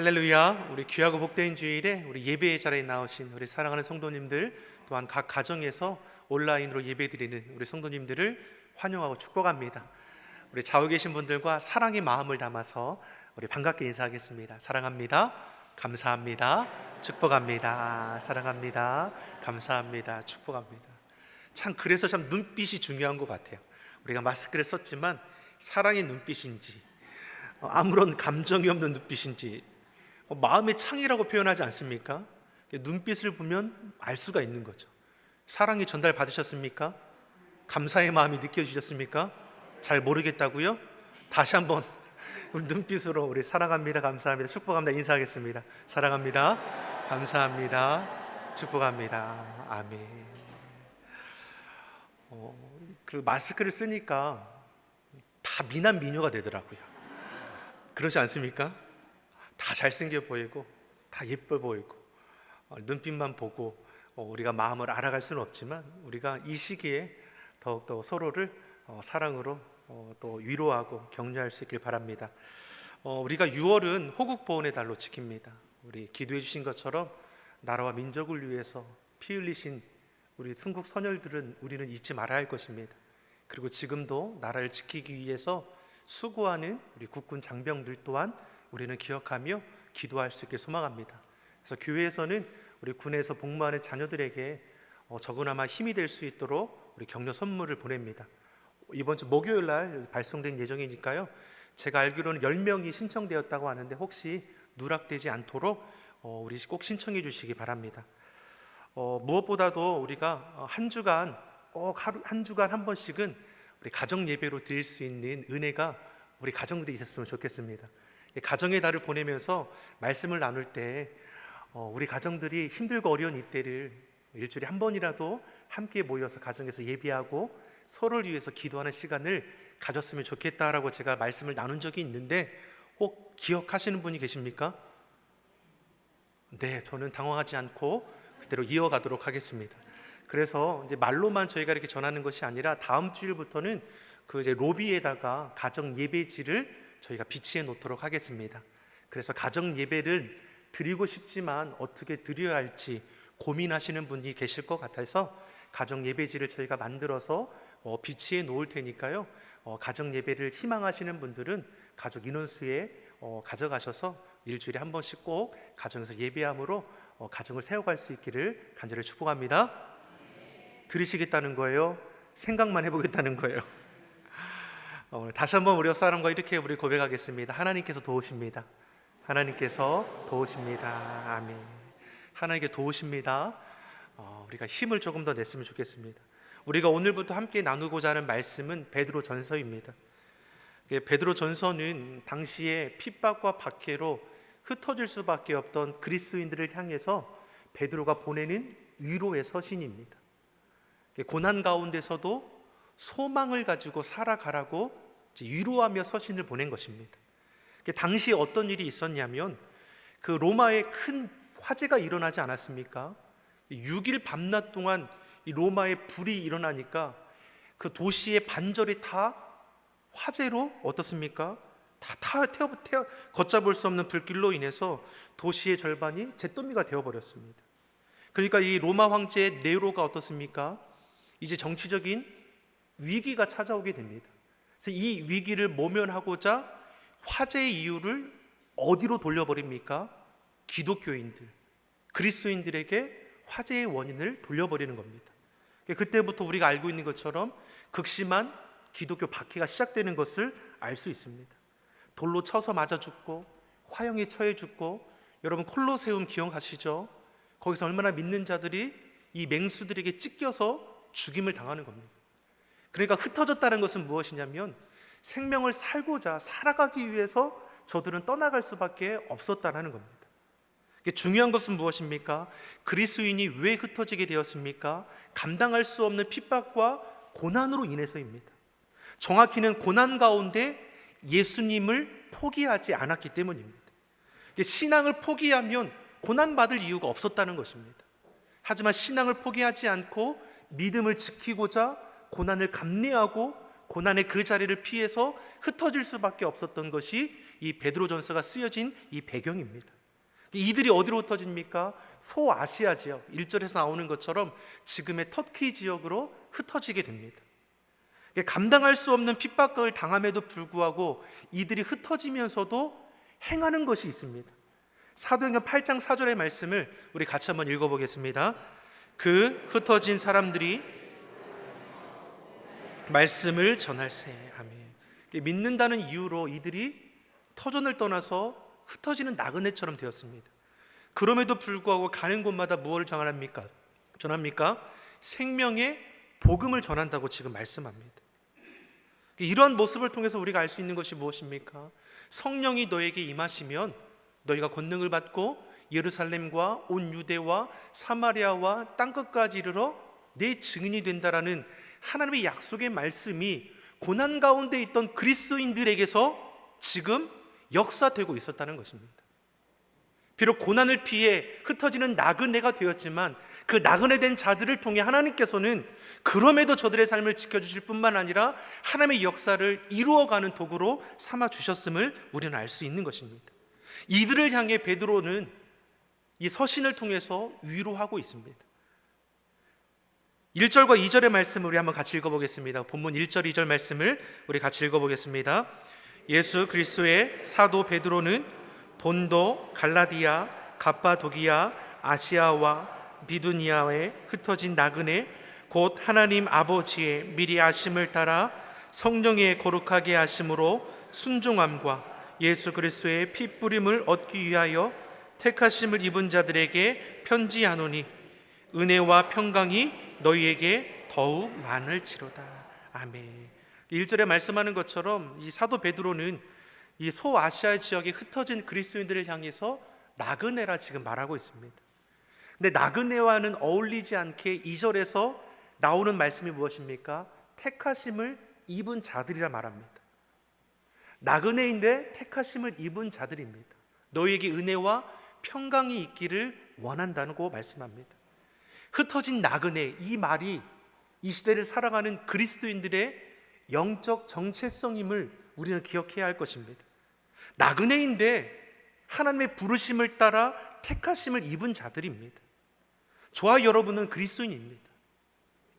할렐루야. 우리 귀하고 복된 주일에 우리 예배의 자리에 나오신 우리 사랑하는 성도님들, 또한 각 가정에서 온라인으로 예배드리는 우리 성도님들을 환영하고 축복합니다. 우리 좌우 계신 분들과 사랑의 마음을 담아서 우리 반갑게 인사하겠습니다. 사랑합니다. 감사합니다. 축복합니다. 사랑합니다. 감사합니다. 축복합니다. 참 그래서 참 눈빛이 중요한 것 같아요. 우리가 마스크를 썼지만 사랑의 눈빛인지 아무런 감정이 없는 눈빛인지 마음의 창이라고 표현하지 않습니까? 눈빛을 보면 알 수가 있는 거죠. 사랑이 전달 받으셨습니까? 감사의 마음이 느껴지셨습니까? 잘 모르겠다고요? 다시 한번 우리 눈빛으로 우리 사랑합니다, 감사합니다, 축복합니다 인사하겠습니다. 사랑합니다, 감사합니다, 축복합니다. 아멘. 그 마스크를 쓰니까 다 미남 미녀가 되더라고요. 그렇지 않습니까? 다 잘생겨 보이고 다 예뻐 보이고 눈빛만 보고 우리가 마음을 알아갈 수는 없지만 우리가 이 시기에 더욱더 서로를 사랑으로 또 위로하고 격려할 수 있길 바랍니다. 우리가 6월은 호국보훈의 달로 지킵니다. 우리 기도해 주신 것처럼 나라와 민족을 위해서 피 흘리신 우리 순국 선열들은 우리는 잊지 말아야 할 것입니다. 그리고 지금도 나라를 지키기 위해서 수고하는 우리 국군 장병들 또한 우리는 기억하며 기도할 수 있게 소망합니다. 그래서 교회에서는 우리 군에서 복무하는 자녀들에게 적으나마 힘이 될 수 있도록 우리 격려 선물을 보냅니다. 이번 주 목요일 날 발송된 예정이니까요. 제가 알기로는 10명이 신청되었다고 하는데 혹시 누락되지 않도록 우리 꼭 신청해 주시기 바랍니다. 무엇보다도 우리가 한 주간 꼭 한 주간 한 번씩은 우리 가정 예배로 드릴 수 있는 은혜가 우리 가정들이 있었으면 좋겠습니다. 가정의 달을 보내면서 말씀을 나눌 때 우리 가정들이 힘들고 어려운 이때를 일주일에 한 번이라도 함께 모여서 가정에서 예배하고 서로를 위해서 기도하는 시간을 가졌으면 좋겠다라고 제가 말씀을 나눈 적이 있는데 꼭 기억하시는 분이 계십니까? 네, 저는 당황하지 않고 그대로 이어가도록 하겠습니다. 그래서 이제 말로만 저희가 이렇게 전하는 것이 아니라 다음 주일부터는 그 이제 로비에다가 가정 예배지를 저희가 비치해 놓도록 하겠습니다. 그래서 가정 예배를 드리고 싶지만 어떻게 드려야 할지 고민하시는 분이 계실 것 같아서 가정 예배지를 저희가 만들어서 비치해 놓을 테니까요. 가정 예배를 희망하시는 분들은 가족 인원수에 가져가셔서 일주일에 한 번씩 꼭 가정에서 예배함으로 가정을 세워갈 수 있기를 간절히 축복합니다. 들으시겠다는 거예요? 생각만 해보겠다는 거예요? 다시 한번 우리 옆사람과 이렇게 우리 고백하겠습니다. 하나님께서 도우십니다. 하나님께서 도우십니다. 아멘. 하나님께 도우십니다. 우리가 힘을 조금 더 냈으면 좋겠습니다. 우리가 오늘부터 함께 나누고자 하는 말씀은 베드로 전서입니다. 베드로 전서는 당시에 핍박과 박해로 흩어질 수밖에 없던 그리스도인들을 향해서 베드로가 보내는 위로의 서신입니다. 고난 가운데서도 소망을 가지고 살아가라고 위로하며 서신을 보낸 것입니다. 당시에 어떤 일이 있었냐면 그 로마에 큰 화재가 일어나지 않았습니까? 6일 밤낮 동안 이 로마에 불이 일어나니까 그 도시의 반절이 다 화재로 어떻습니까? 다 걷잡을 수 없는 불길로 인해서 도시의 절반이 잿더미가 되어버렸습니다. 그러니까 이 로마 황제 네로가 어떻습니까? 이제 정치적인 위기가 찾아오게 됩니다. 그래서 이 위기를 모면하고자 화재의 이유를 어디로 돌려버립니까? 기독교인들, 그리스도인들에게 화재의 원인을 돌려버리는 겁니다. 그때부터 우리가 알고 있는 것처럼 극심한 기독교 박해가 시작되는 것을 알 수 있습니다. 돌로 쳐서 맞아 죽고 화형에 처해 죽고, 여러분 콜로세움 기억하시죠? 거기서 얼마나 믿는 자들이 이 맹수들에게 찢겨서 죽임을 당하는 겁니다. 그러니까 흩어졌다는 것은 무엇이냐면 생명을 살고자 살아가기 위해서 저들은 떠나갈 수밖에 없었다는 겁니다. 중요한 것은 무엇입니까? 그리스도인이 왜 흩어지게 되었습니까? 감당할 수 없는 핍박과 고난으로 인해서입니다. 정확히는 고난 가운데 예수님을 포기하지 않았기 때문입니다. 신앙을 포기하면 고난받을 이유가 없었다는 것입니다. 하지만 신앙을 포기하지 않고 믿음을 지키고자 고난을 감내하고 고난의 그 자리를 피해서 흩어질 수밖에 없었던 것이 이 베드로전서가 쓰여진 이 배경입니다. 이들이 어디로 흩어집니까? 소아시아 지역, 1절에서 나오는 것처럼 지금의 터키 지역으로 흩어지게 됩니다. 감당할 수 없는 핍박을 당함에도 불구하고 이들이 흩어지면서도 행하는 것이 있습니다. 사도행전 8장 4절의 말씀을 우리 같이 한번 읽어보겠습니다. 그 흩어진 사람들이 말씀을 전할세. 아멘. 믿는다는 이유로 이들이 터전을 떠나서 흩어지는 나그네처럼 되었습니다. 그럼에도 불구하고 가는 곳마다 무엇을 전합니까? 생명의 복음을 전한다고 지금 말씀합니다. 이러한 모습을 통해서 우리가 알 수 있는 것이 무엇입니까? 성령이 너에게 임하시면 너희가 권능을 받고 예루살렘과 온 유대와 사마리아와 땅끝까지 이르러 내 증인이 된다라는 하나님의 약속의 말씀이 고난 가운데 있던 그리스도인들에게서 지금 역사되고 있었다는 것입니다. 비록 고난을 피해 흩어지는 나그네가 되었지만 그 나그네된 자들을 통해 하나님께서는 그럼에도 저들의 삶을 지켜주실 뿐만 아니라 하나님의 역사를 이루어가는 도구로 삼아주셨음을 우리는 알 수 있는 것입니다. 이들을 향해 베드로는 이 서신을 통해서 위로하고 있습니다. 1절과 2절의 말씀을 우리 한번 같이 읽어보겠습니다. 본문 1절, 2절 말씀을 우리 같이 읽어보겠습니다. 예수 그리스도의 사도 베드로는 본도, 갈라디아, 갑바도기아, 아시아와 비두니아에 흩어진 나그네 곧 하나님 아버지의 미리 아심을 따라 성령의 거룩하게 하심으로 순종함과 예수 그리스도의 피 뿌림을 얻기 위하여 택하심을 입은 자들에게 편지하노니 은혜와 평강이 너희에게 더욱 많을지로다. 아멘. 1절에 말씀하는 것처럼 이 사도 베드로는 이 소아시아 지역에 흩어진 그리스도인들을 향해서 나그네라 지금 말하고 있습니다. 근데 나그네와는 어울리지 않게 2절에서 나오는 말씀이 무엇입니까? 택하심을 입은 자들이라 말합니다. 나그네인데 택하심을 입은 자들입니다. 너희에게 은혜와 평강이 있기를 원한다고 말씀합니다. 흩어진 나그네, 이 말이 이 시대를 살아가는 그리스도인들의 영적 정체성임을 우리는 기억해야 할 것입니다. 나그네인데 하나님의 부르심을 따라 택하심을 입은 자들입니다. 저와 여러분은 그리스도인입니다.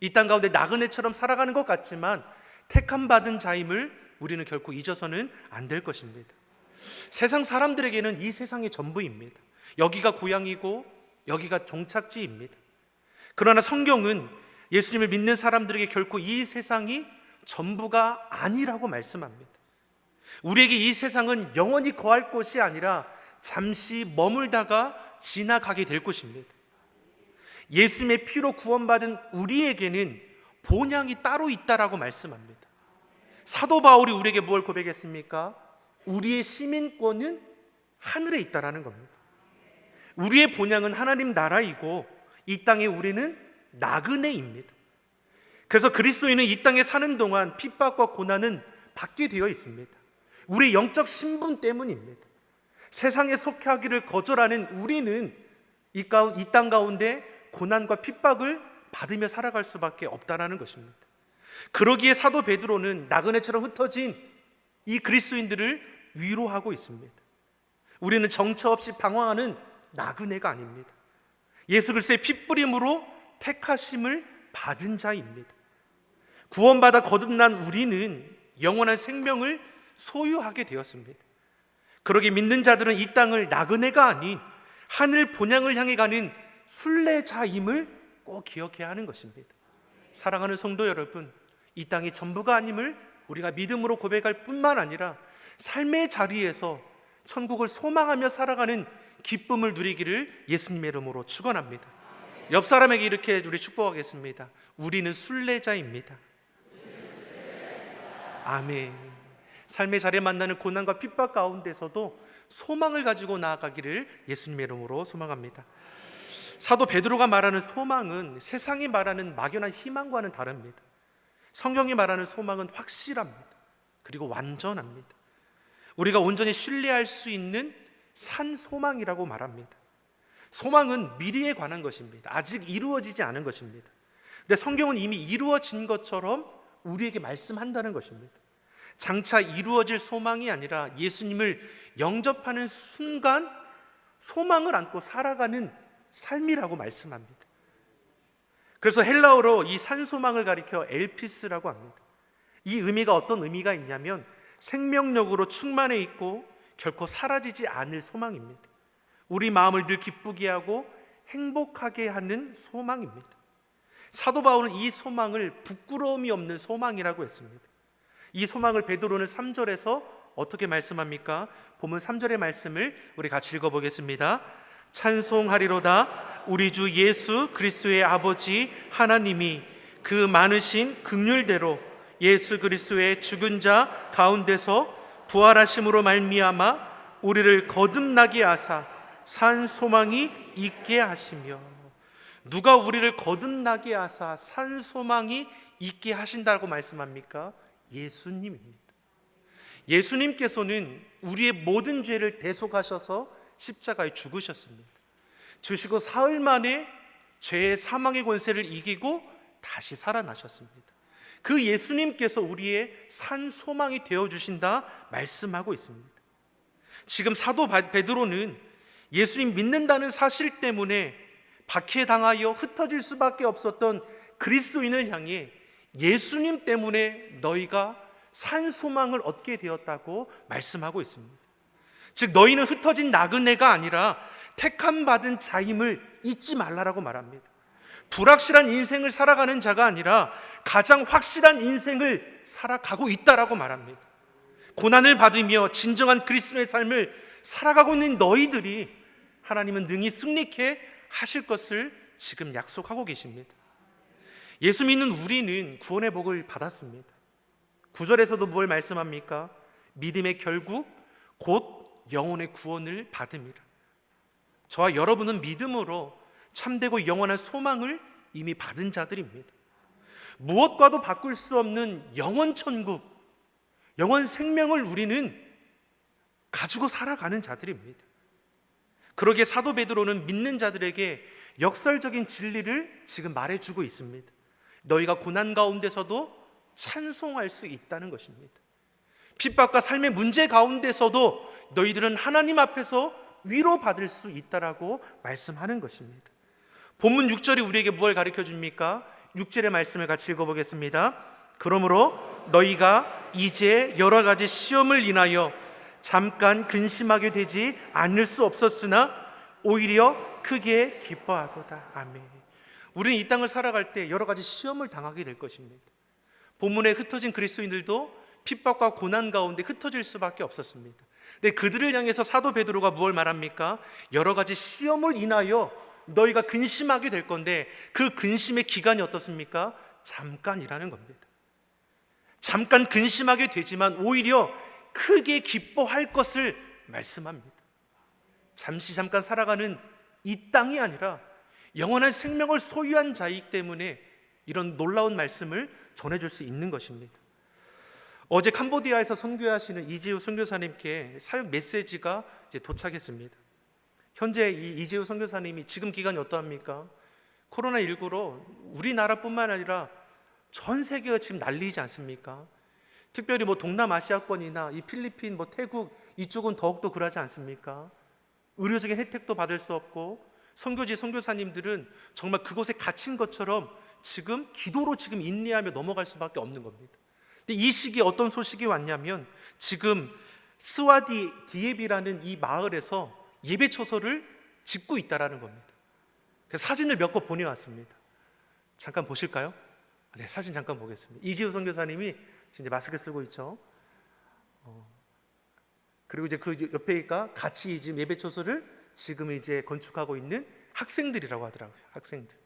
이 땅 가운데 나그네처럼 살아가는 것 같지만 택함 받은 자임을 우리는 결코 잊어서는 안 될 것입니다. 세상 사람들에게는 이 세상이 전부입니다. 여기가 고향이고 여기가 종착지입니다. 그러나 성경은 예수님을 믿는 사람들에게 결코 이 세상이 전부가 아니라고 말씀합니다. 우리에게 이 세상은 영원히 거할 곳이 아니라 잠시 머물다가 지나가게 될 곳입니다. 예수님의 피로 구원받은 우리에게는 본향이 따로 있다라고 말씀합니다. 사도 바울이 우리에게 뭘 고백했습니까? 우리의 시민권은 하늘에 있다라는 겁니다. 우리의 본향은 하나님 나라이고 이 땅에 우리는 나그네입니다. 그래서 그리스도인은 이 땅에 사는 동안 핍박과 고난은 받게 되어 있습니다. 우리의 영적 신분 때문입니다. 세상에 속하기를 거절하는 우리는 이 땅 가운데 고난과 핍박을 받으며 살아갈 수밖에 없다라는 것입니다. 그러기에 사도 베드로는 나그네처럼 흩어진 이 그리스도인들을 위로하고 있습니다. 우리는 정처 없이 방황하는 나그네가 아닙니다. 예수 그리스도의 핏뿌림으로 택하심을 받은 자입니다. 구원받아 거듭난 우리는 영원한 생명을 소유하게 되었습니다. 그러기에 믿는 자들은 이 땅을 나그네가 아닌 하늘 본향을 향해 가는 순례자임을 꼭 기억해야 하는 것입니다. 사랑하는 성도 여러분, 이 땅이 전부가 아님을 우리가 믿음으로 고백할 뿐만 아니라 삶의 자리에서 천국을 소망하며 살아가는 기쁨을 누리기를 예수님의 이름으로 축원합니다. 옆 사람에게 이렇게 우리 축복하겠습니다. 우리는 순례자입니다. 아멘. 삶의 자리에 만나는 고난과 핍박 가운데서도 소망을 가지고 나아가기를 예수님의 이름으로 소망합니다. 사도 베드로가 말하는 소망은 세상이 말하는 막연한 희망과는 다릅니다. 성경이 말하는 소망은 확실합니다. 그리고 완전합니다. 우리가 온전히 신뢰할 수 있는 산 소망이라고 말합니다. 소망은 미래에 관한 것입니다. 아직 이루어지지 않은 것입니다. 근데 성경은 이미 이루어진 것처럼 우리에게 말씀한다는 것입니다. 장차 이루어질 소망이 아니라 예수님을 영접하는 순간 소망을 안고 살아가는 삶이라고 말씀합니다. 그래서 헬라어로 이 산소망을 가리켜 엘피스라고 합니다. 이 의미가 어떤 의미가 있냐면 생명력으로 충만해 있고 결코 사라지지 않을 소망입니다. 우리 마음을 늘 기쁘게 하고 행복하게 하는 소망입니다. 사도 바울은 이 소망을 부끄러움이 없는 소망이라고 했습니다. 이 소망을 베드로는 3절에서 어떻게 말씀합니까? 본문 3절의 말씀을 우리 같이 읽어보겠습니다. 찬송하리로다 우리 주 예수 그리스도의 아버지 하나님이 그 많으신 긍휼대로 예수 그리스도의 죽은 자 가운데서 부활하심으로 말미암아 우리를 거듭나게 하사 산 소망이 있게 하시며, 누가 우리를 거듭나게 하사 산 소망이 있게 하신다고 말씀합니까? 예수님입니다. 예수님께서는 우리의 모든 죄를 대속하셔서 십자가에 죽으셨습니다. 주시고 사흘 만에 죄의 사망의 권세를 이기고 다시 살아나셨습니다. 그 예수님께서 우리의 산 소망이 되어주신다 말씀하고 있습니다. 지금 사도 베드로는 예수님 믿는다는 사실 때문에 박해당하여 흩어질 수밖에 없었던 그리스도인을 향해 예수님 때문에 너희가 산 소망을 얻게 되었다고 말씀하고 있습니다. 즉 너희는 흩어진 나그네가 아니라 택함 받은 자임을 잊지 말라라고 말합니다. 불확실한 인생을 살아가는 자가 아니라 가장 확실한 인생을 살아가고 있다라고 말합니다. 고난을 받으며 진정한 그리스도의 삶을 살아가고 있는 너희들이 하나님은 능히 승리케 하실 것을 지금 약속하고 계십니다. 예수 믿는 우리는 구원의 복을 받았습니다. 9절에서도 무엇을 말씀합니까? 믿음의 결국 곧 영혼의 구원을 받음이라. 저와 여러분은 믿음으로 참되고 영원한 소망을 이미 받은 자들입니다. 무엇과도 바꿀 수 없는 영원 천국, 영원 생명을 우리는 가지고 살아가는 자들입니다. 그러기에 사도 베드로는 믿는 자들에게 역설적인 진리를 지금 말해주고 있습니다. 너희가 고난 가운데서도 찬송할 수 있다는 것입니다. 핍박과 삶의 문제 가운데서도 너희들은 하나님 앞에서 위로받을 수 있다라고 말씀하는 것입니다. 본문 6절이 우리에게 무엇을 가르쳐 줍니까? 6절의 말씀을 같이 읽어보겠습니다. 그러므로 너희가 이제 여러 가지 시험을 인하여 잠깐 근심하게 되지 않을 수 없었으나 오히려 크게 기뻐하도다. 아멘. 우리는 이 땅을 살아갈 때 여러 가지 시험을 당하게 될 것입니다. 본문에 흩어진 그리스도인들도 핍박과 고난 가운데 흩어질 수밖에 없었습니다. 근데 그들을 향해서 사도 베드로가 무엇을 말합니까? 여러 가지 시험을 인하여 너희가 근심하게 될 건데 그 근심의 기간이 어떻습니까? 잠깐이라는 겁니다. 잠깐 근심하게 되지만 오히려 크게 기뻐할 것을 말씀합니다. 잠깐 살아가는 이 땅이 아니라 영원한 생명을 소유한 자이기 때문에 이런 놀라운 말씀을 전해줄 수 있는 것입니다. 어제 캄보디아에서 선교하시는 이지우 선교사님께 사역 메시지가 이제 도착했습니다. 현재 이 이지우 선교사님이 지금 기간이 어떠합니까? 코로나19로 우리나라뿐만 아니라 전 세계가 지금 난리이지 않습니까? 특별히 동남아시아권이나 이 필리핀, 태국 이쪽은 더욱더 그러지 않습니까? 의료적인 혜택도 받을 수 없고 선교지 선교사님들은 정말 그곳에 갇힌 것처럼 지금 기도로 지금 인내하며 넘어갈 수밖에 없는 겁니다. 근데 이 시기에 어떤 소식이 왔냐면 지금 스와디 디에비라는 이 마을에서 예배 초소를 짓고 있다라는 겁니다. 그래서 사진을 몇 개 보내왔습니다. 잠깐 보실까요? 네, 사진 잠깐 보겠습니다. 이지우 선교사님이 지금 마스크 쓰고 있죠. 그리고 이제 그 옆에가 같이 지금 예배 초소를 지금 이제 건축하고 있는 학생들이라고 하더라고요. 학생들.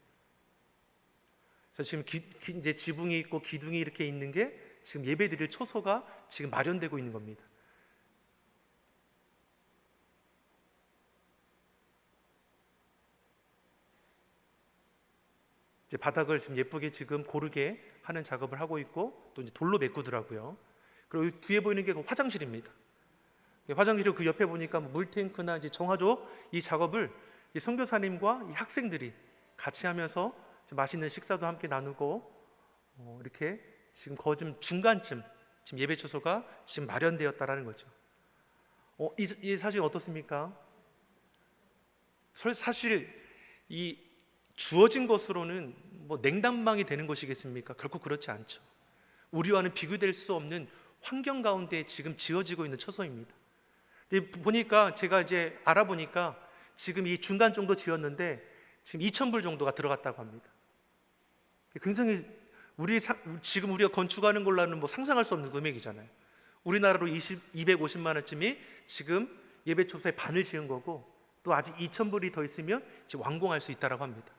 그래서 지금 이제 지붕이 있고 기둥이 이렇게 있는 게 지금 예배드릴 초소가 지금 마련되고 있는 겁니다. 이제 바닥을 지금 예쁘게 지금 고르게 하는 작업을 하고 있고 또 이제 돌로 메꾸더라고요. 그리고 뒤에 보이는 게 화장실입니다. 화장실이고 그 옆에 보니까 물탱크나 이제 정화조 이 작업을 이 선교사님과 이 학생들이 같이 하면서 맛있는 식사도 함께 나누고 이렇게 지금 거의 좀 중간쯤 지금 예배 초소가 지금 마련되었다라는 거죠. 이 사진 어떻습니까? 사실 이 주어진 것으로는 뭐 냉난방이 되는 것이겠습니까? 결코 그렇지 않죠. 우리와는 비교될 수 없는 환경 가운데 지금 지어지고 있는 처소입니다. 보니까 제가 이제 알아보니까 지금 이 중간 정도 지었는데 지금 2,000불 정도가 들어갔다고 합니다. 굉장히 지금 우리가 건축하는 걸로는 뭐 상상할 수 없는 금액이잖아요. 우리나라로 250만 원쯤이 지금 예배 초소의 반을 지은 거고, 또 아직 2,000불이 더 있으면 이제 완공할 수 있다라고 합니다.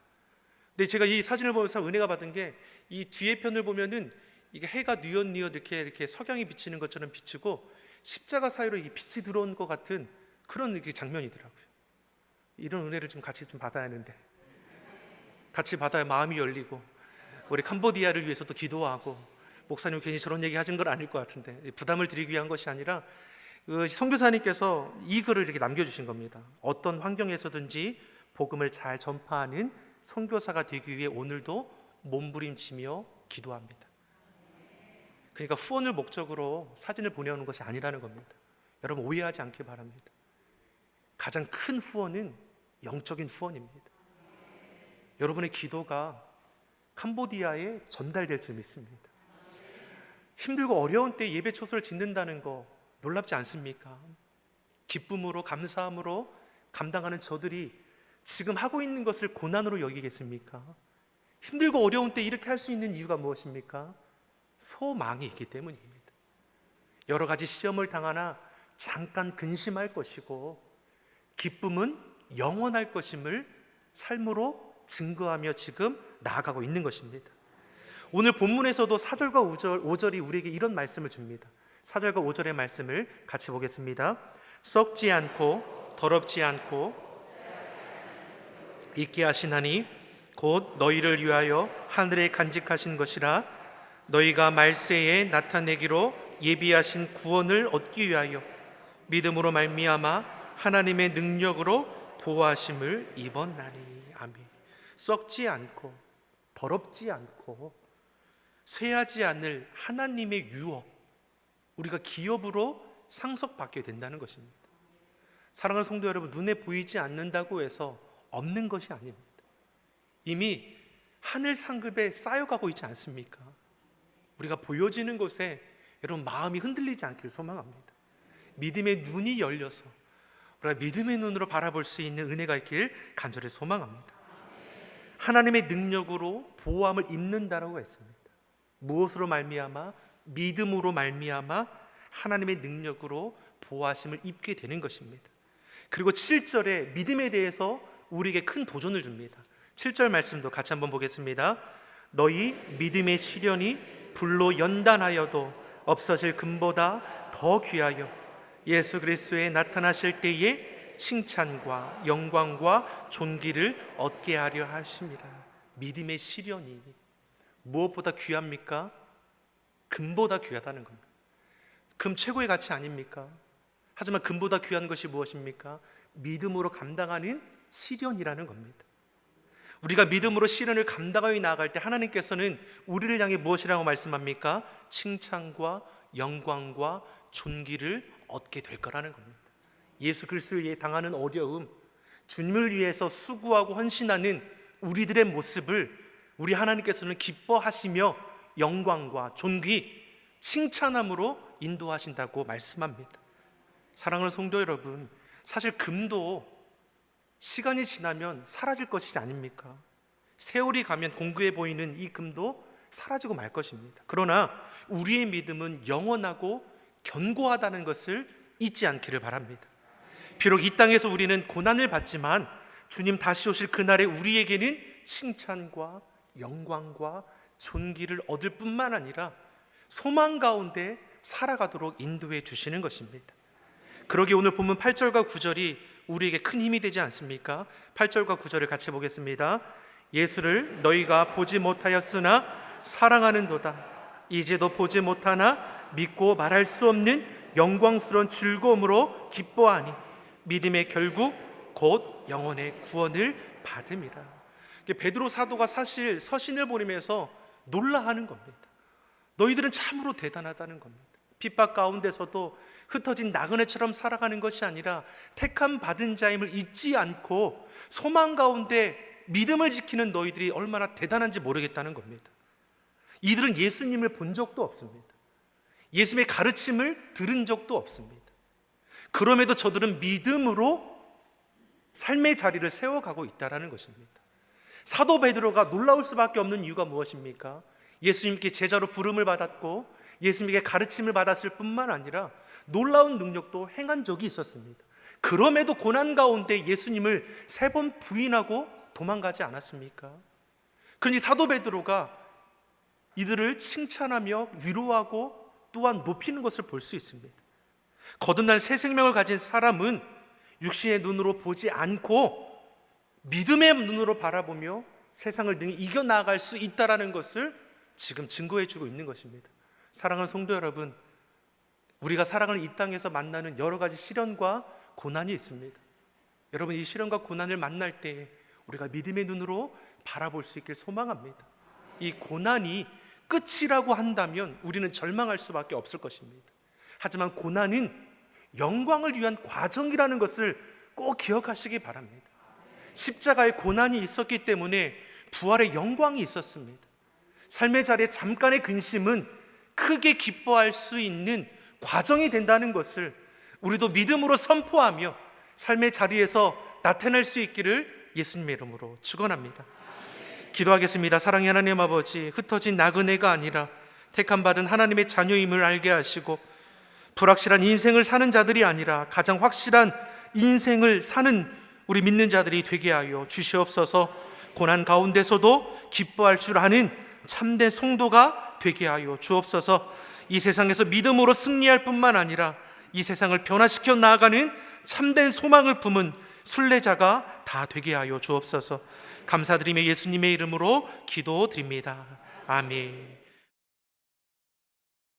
근데 제가 이 사진을 보면서 은혜가 받은 게, 이 뒤에 편을 보면은 이게 해가 뉘엿뉘엿 이렇게 석양이 비치는 것처럼 비치고 십자가 사이로 이게 빛이 들어온 것 같은 그런 이렇게 장면이더라고요. 이런 은혜를 좀 같이 좀 받아야 하는데, 같이 받아야 마음이 열리고 우리 캄보디아를 위해서도 기도하고, 목사님 괜히 저런 얘기 하신 건 아닐 것 같은데 부담을 드리기 위한 것이 아니라 선교사님께서 이 글을 이렇게 남겨주신 겁니다. 어떤 환경에서든지 복음을 잘 전파하는 선교사가 되기 위해 오늘도 몸부림치며 기도합니다. 그러니까 후원을 목적으로 사진을 보내오는 것이 아니라는 겁니다. 여러분 오해하지 않길 바랍니다. 가장 큰 후원은 영적인 후원입니다. 여러분의 기도가 캄보디아에 전달될 줄 믿습니다. 힘들고 어려운 때 예배 초소를 짓는다는 거 놀랍지 않습니까? 기쁨으로 감사함으로 감당하는 저들이 지금 하고 있는 것을 고난으로 여기겠습니까? 힘들고 어려운 때 이렇게 할 수 있는 이유가 무엇입니까? 소망이 있기 때문입니다. 여러 가지 시험을 당하나 잠깐 근심할 것이고, 기쁨은 영원할 것임을 삶으로 증거하며 지금 나아가고 있는 것입니다. 오늘 본문에서도 4절과 5절이 우리에게 이런 말씀을 줍니다. 4절과 5절의 말씀을 같이 보겠습니다. 썩지 않고 더럽지 않고 있게 하시나니 곧 너희를 위하여 하늘에 간직하신 것이라. 너희가 말세에 나타내기로 예비하신 구원을 얻기 위하여 믿음으로 말미암아 하나님의 능력으로 보호하심을 입었나니. 아멘. 썩지 않고 더럽지 않고 쇠하지 않을 하나님의 유업, 우리가 기업으로 상속받게 된다는 것입니다. 사랑하는 성도 여러분, 눈에 보이지 않는다고 해서 없는 것이 아닙니다. 이미 하늘 상급에 쌓여가고 있지 않습니까? 우리가 보여지는 것에 여러분 마음이 흔들리지 않기를 소망합니다. 믿음의 눈이 열려서 우리가 믿음의 눈으로 바라볼 수 있는 은혜가 있길 간절히 소망합니다. 하나님의 능력으로 보호함을 입는다라고 했습니다. 무엇으로 말미암아? 믿음으로 말미암아 하나님의 능력으로 보호하심을 입게 되는 것입니다. 그리고 7절에 믿음에 대해서 우리에게 큰 도전을 줍니다. 7절 말씀도 같이 한번 보겠습니다. 너희 믿음의 시련이 불로 연단하여도 없어질 금보다 더 귀하여 예수 그리스도에 나타나실 때에 칭찬과 영광과 존귀를 얻게 하려 하십니다. 믿음의 시련이 무엇보다 귀합니까? 금보다 귀하다는 겁니다. 금 최고의 가치 아닙니까? 하지만 금보다 귀한 것이 무엇입니까? 믿음으로 감당하는 시련이라는 겁니다. 우리가 믿음으로 시련을 감당하여 나아갈 때 하나님께서는 우리를 향해 무엇이라고 말씀합니까? 칭찬과 영광과 존귀를 얻게 될 거라는 겁니다. 예수 그리스도에 당하는 어려움, 주님을 위해서 수고하고 헌신하는 우리들의 모습을 우리 하나님께서는 기뻐하시며 영광과 존귀, 칭찬함으로 인도하신다고 말씀합니다. 사랑하는 성도 여러분, 사실 금도 시간이 지나면 사라질 것이 아닙니까? 세월이 가면 공고해 보이는 이 금도 사라지고 말 것입니다. 그러나 우리의 믿음은 영원하고 견고하다는 것을 잊지 않기를 바랍니다. 비록 이 땅에서 우리는 고난을 받지만 주님 다시 오실 그날에 우리에게는 칭찬과 영광과 존귀를 얻을 뿐만 아니라 소망 가운데 살아가도록 인도해 주시는 것입니다. 그러기에 오늘 본문 8절과 9절이 우리에게 큰 힘이 되지 않습니까? 8절과 9절을 같이 보겠습니다. 예수를 너희가 보지 못하였으나 사랑하는도다. 이제도 보지 못하나 믿고 말할 수 없는 영광스러운 즐거움으로 기뻐하니 믿음의 결국 곧 영혼의 구원을 받음이라. 베드로 사도가 사실 서신을 보내면서 놀라하는 겁니다. 너희들은 참으로 대단하다는 겁니다. 핍박 가운데서도 흩어진 나그네처럼 살아가는 것이 아니라 택함 받은 자임을 잊지 않고 소망 가운데 믿음을 지키는 너희들이 얼마나 대단한지 모르겠다는 겁니다. 이들은 예수님을 본 적도 없습니다. 예수님의 가르침을 들은 적도 없습니다. 그럼에도 저들은 믿음으로 삶의 자리를 세워가고 있다는 것입니다. 사도 베드로가 놀라울 수밖에 없는 이유가 무엇입니까? 예수님께 제자로 부름을 받았고 예수님에게 가르침을 받았을 뿐만 아니라 놀라운 능력도 행한 적이 있었습니다. 그럼에도 고난 가운데 예수님을 3번 부인하고 도망가지 않았습니까? 그러니 사도 베드로가 이들을 칭찬하며 위로하고 또한 높이는 것을 볼 수 있습니다. 거듭난 새 생명을 가진 사람은 육신의 눈으로 보지 않고 믿음의 눈으로 바라보며 세상을 능히 이겨나갈 수 있다는 것을 지금 증거해주고 있는 것입니다. 사랑하는 성도 여러분, 우리가 살아가는 이 땅에서 만나는 여러 가지 시련과 고난이 있습니다. 여러분, 이 시련과 고난을 만날 때 우리가 믿음의 눈으로 바라볼 수 있길 소망합니다. 이 고난이 끝이라고 한다면 우리는 절망할 수밖에 없을 것입니다. 하지만 고난은 영광을 위한 과정이라는 것을 꼭 기억하시기 바랍니다. 십자가의 고난이 있었기 때문에 부활의 영광이 있었습니다. 삶의 자리에 잠깐의 근심은 크게 기뻐할 수 있는 과정이 된다는 것을 우리도 믿음으로 선포하며 삶의 자리에서 나타낼 수 있기를 예수님의 이름으로 축원합니다. 기도하겠습니다. 사랑의 하나님 아버지, 흩어진 나그네가 아니라 택함받은 하나님의 자녀임을 알게 하시고 불확실한 인생을 사는 자들이 아니라 가장 확실한 인생을 사는 우리 믿는 자들이 되게 하여 주시옵소서. 고난 가운데서도 기뻐할 줄 아는 참된 성도가 되게 하여 주옵소서. 이 세상에서 믿음으로 승리할 뿐만 아니라 이 세상을 변화시켜 나아가는 참된 소망을 품은 순례자가 다 되게 하여 주옵소서. 감사드리며 예수님의 이름으로 기도드립니다. 아멘.